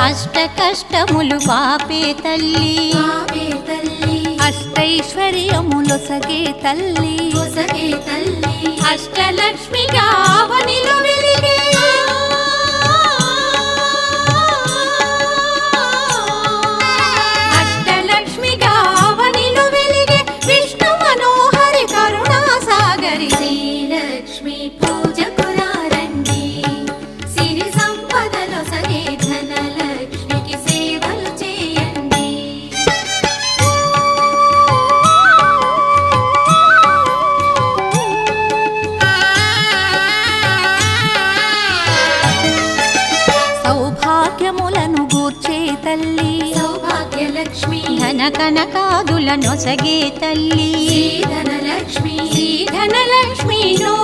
అష్ట కష్టములు పాపే తల్లి అష్టైశ్వర్యములొసగే తల్లి అష్టలక్ష్మిగా అవనిలో వెలిగే అష్టలక్ష్మిగా అవనిలో వెలిగే విష్ణు మనోహరి కరుణా సాగరి శ్రీలక్ష్మి పూజకు రండి సిరి సంపదలొసగే ధనలక్ష్మికి సేవలు చేయండి. సౌభాగ్యములను గూర్చే తల్లి సౌభాగ్యలక్ష్మి ధన కనకాదులనొసగే తల్లి ధనలక్ష్మి ధనలక్ష్మి నో